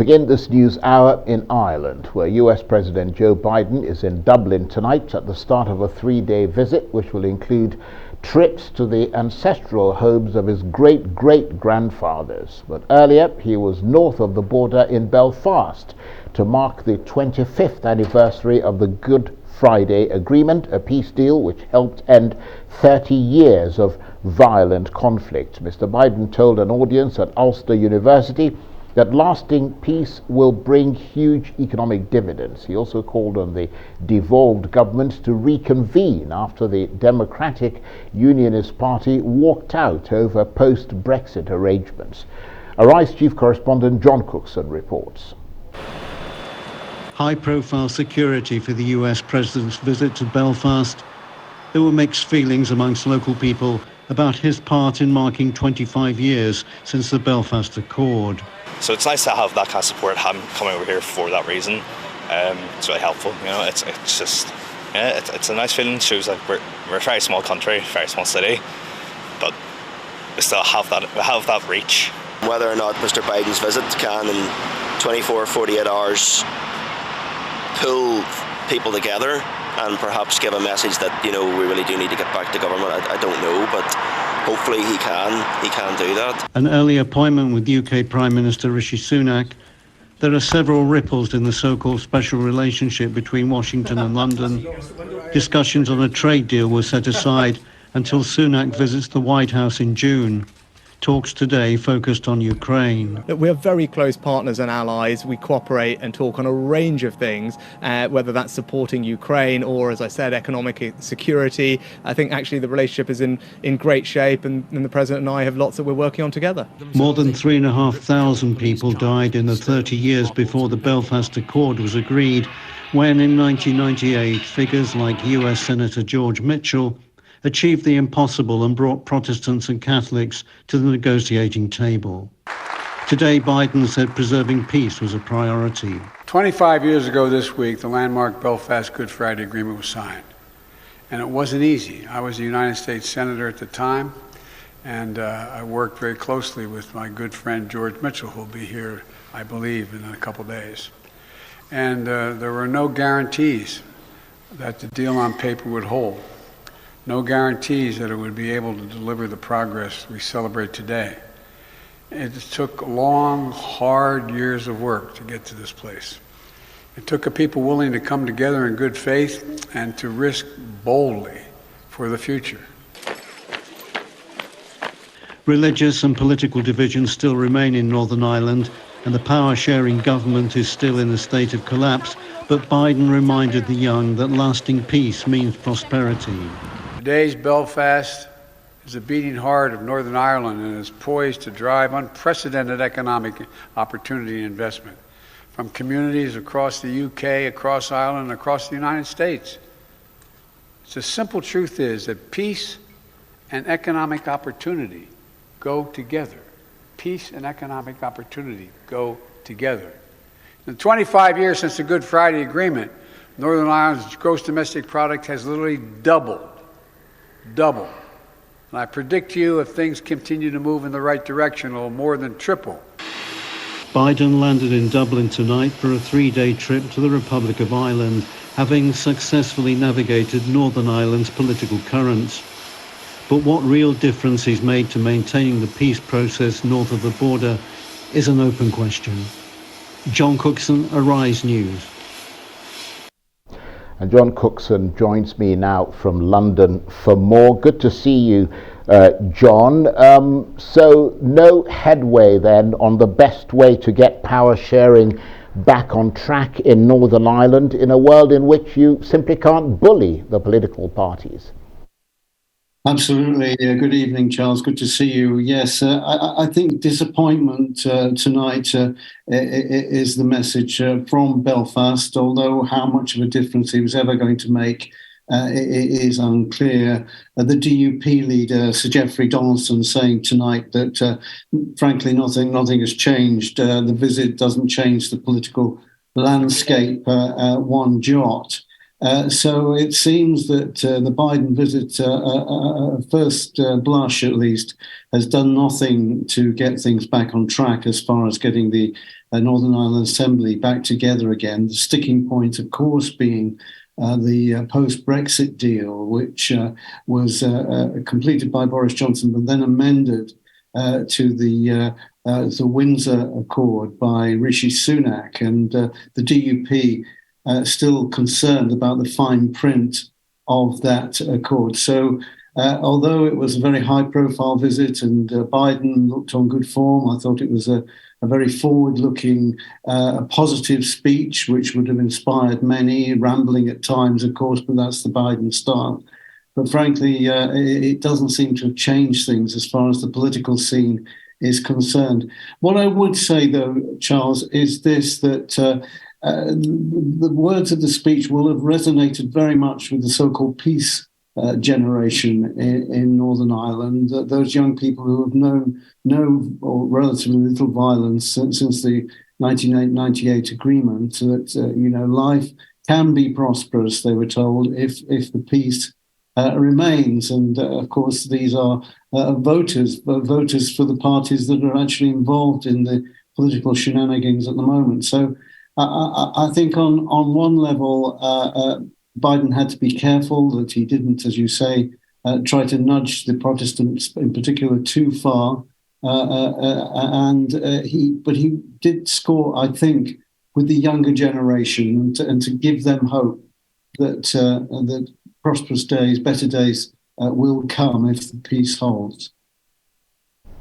begin this news hour in Ireland, where US President Joe Biden is in Dublin tonight at the start of a 3-day visit, which will include trips to the ancestral homes of his great-great-grandfathers. But earlier, he was north of the border in Belfast to mark the 25th anniversary of the Good Friday Agreement, a peace deal which helped end 30 years of violent conflict. Mr. Biden told an audience at Ulster University that lasting peace will bring huge economic dividends. He also called on the devolved government to reconvene after the Democratic Unionist Party walked out over post-Brexit arrangements. Arise Chief Correspondent John Cookson reports. High-profile security for the US President's visit to Belfast. There were mixed feelings amongst local people about his part in marking 25 years since the Belfast Accord. So it's nice to have that kind of support, coming over here for that reason. It's really helpful, you know. It's just, yeah, it's a nice feeling. It shows that we're a very small country, very small city, but we still have that reach. Whether or not Mr. Biden's visit can in 24, 48 hours pull people together and perhaps give a message that, you know, we really do need to get back to government, I don't know, but hopefully he can do that. An early appointment with UK Prime Minister Rishi Sunak. There are several ripples in the so-called special relationship between Washington and London. Discussions on a trade deal were set aside until Sunak visits the White House in June. Talks today focused on Ukraine. We are very close partners and allies. We cooperate and talk on a range of things, whether that's supporting Ukraine or, as I said, economic security. I think actually the relationship is in great shape, and the President and I have lots that we're working on together. More than 3,500 people died in the 30 years before the Belfast Accord was agreed, when in 1998 figures like US Senator George Mitchell achieved the impossible and brought Protestants and Catholics to the negotiating table. Today, Biden said preserving peace was a priority. 25 years ago this week, the landmark Belfast Good Friday Agreement was signed. And it wasn't easy. I was a United States Senator at the time, and I worked very closely with my good friend George Mitchell, who will be here, I believe, in a couple days. And there were no guarantees that the deal on paper would hold. No guarantees that it would be able to deliver the progress we celebrate today. It took long, hard years of work to get to this place. It took a people willing to come together in good faith and to risk boldly for the future. Religious and political divisions still remain in Northern Ireland, and the power-sharing government is still in a state of collapse, but Biden reminded the young that lasting peace means prosperity. Today's Belfast is the beating heart of Northern Ireland and is poised to drive unprecedented economic opportunity and investment from communities across the UK, across Ireland, and across the United States. The simple truth is that peace and economic opportunity go together. Peace and economic opportunity go together. In the 25 years since the Good Friday Agreement, Northern Ireland's gross domestic product has literally doubled. And I predict to you, if things continue to move in the right direction, it will more than triple. Biden landed in Dublin tonight for a 3-day trip to the Republic of Ireland, having successfully navigated Northern Ireland's political currents. But what real difference he's made to maintaining the peace process north of the border is an open question. John Cookson, Arise News. And John Cookson joins me now from London for more. Good to see you, John. So no headway then on the best way to get power sharing back on track in Northern Ireland in a world in which you simply can't bully the political parties. Absolutely. Good evening, Charles. Good to see you. Yes, I think disappointment tonight is the message from Belfast, although how much of a difference he was ever going to make is unclear. The DUP leader, Sir Geoffrey Donaldson, saying tonight that, frankly, nothing has changed. The visit doesn't change the political landscape one jot. So it seems that the Biden visit, first blush at least, has done nothing to get things back on track as far as getting the Northern Ireland Assembly back together again. The sticking point, of course, being the post-Brexit deal, which was completed by Boris Johnson, but then amended to the Windsor Accord by Rishi Sunak, and the DUP still concerned about the fine print of that accord. So although it was a very high-profile visit and Biden looked on good form, I thought it was a very forward-looking, positive speech, which would have inspired many, rambling at times, of course, but that's the Biden style. But frankly, it doesn't seem to have changed things as far as the political scene is concerned. What I would say, though, Charles, is this, that the words of the speech will have resonated very much with the so-called peace generation in Northern Ireland, those young people who have known no or relatively little violence since the 1998 agreement, that life can be prosperous, they were told, if the peace remains. And of course, these are voters for the parties that are actually involved in the political shenanigans at the moment. So I think on one level, Biden had to be careful that he didn't, as you say, try to nudge the Protestants in particular too far. But he did score, I think, with the younger generation and to give them hope that prosperous days, better days will come if the peace holds.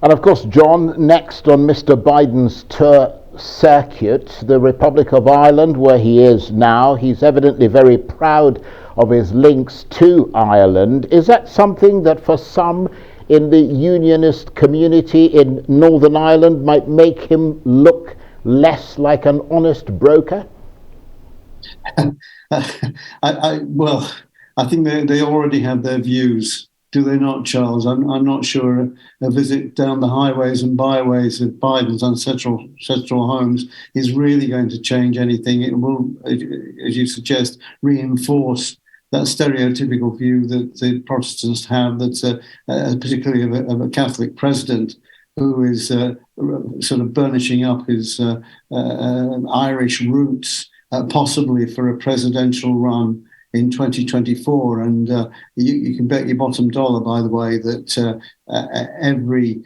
And of course, John, next on Mr. Biden's tour circuit, the Republic of Ireland, where he is now, he's evidently very proud of his links to Ireland. Is that something that for some in the unionist community in Northern Ireland might make him look less like an honest broker? I think they already have their views, do they not, Charles? I'm not sure a visit down the highways and byways of Biden's ancestral homes is really going to change anything. It will, as you suggest, reinforce that stereotypical view that the Protestants have, that's particularly of a Catholic president who is sort of burnishing up his Irish roots, possibly for a presidential run in 2024. And you can bet your bottom dollar, by the way, that every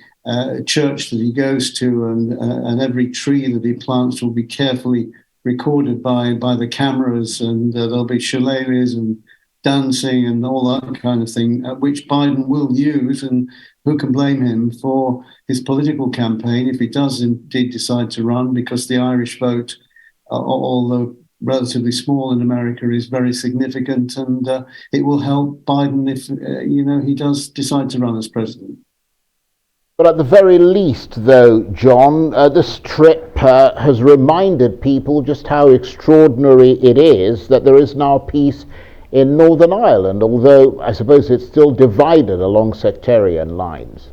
church that he goes to and every tree that he plants will be carefully recorded by the cameras, and there'll be shillelaghs and dancing and all that kind of thing, which Biden will use. And who can blame him for his political campaign if he does indeed decide to run, because the Irish vote, although relatively small in America, is very significant, and it will help Biden if he does decide to run as president. But at the very least, though, John, this trip has reminded people just how extraordinary it is that there is now peace in Northern Ireland, although I suppose it's still divided along sectarian lines.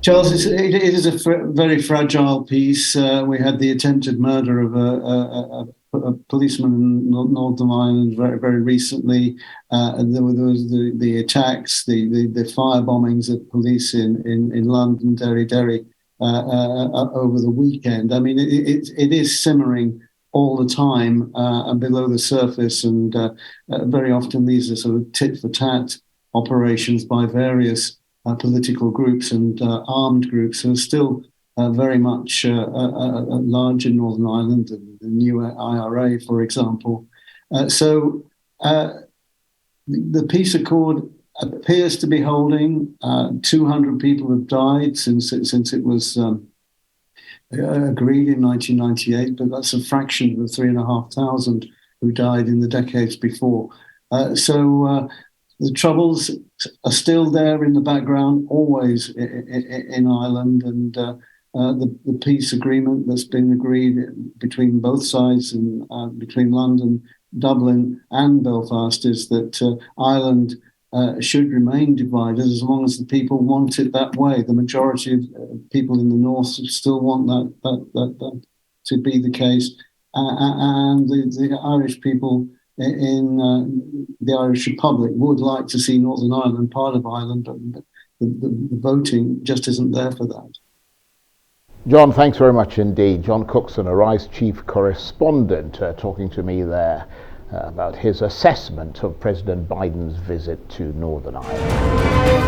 Charles, it is a very fragile peace. We had the attempted murder of a policeman in Northern Ireland very, very recently. There was the attacks, the fire bombings of police in London, Derry, over the weekend. I mean, it is simmering all the time and below the surface, and very often these are sort of tit-for-tat operations by various political groups and armed groups who are still very much large in Northern Ireland, the new IRA, for example. So the peace accord appears to be holding. 200 people have died since it was agreed in 1998, but that's a fraction of the 3,500 who died in the decades before. So the troubles are still there in the background, always in Ireland, and the peace agreement that's been agreed between both sides and between London, Dublin, and Belfast is that Ireland should remain divided as long as the people want it that way. The majority of people in the north still want that to be the case, and the Irish people in the Irish Republic would like to see Northern Ireland part of Ireland, but the voting just isn't there for that. John, thanks very much indeed. John Cookson, Arise chief correspondent, talking to me there about his assessment of President Biden's visit to Northern Ireland.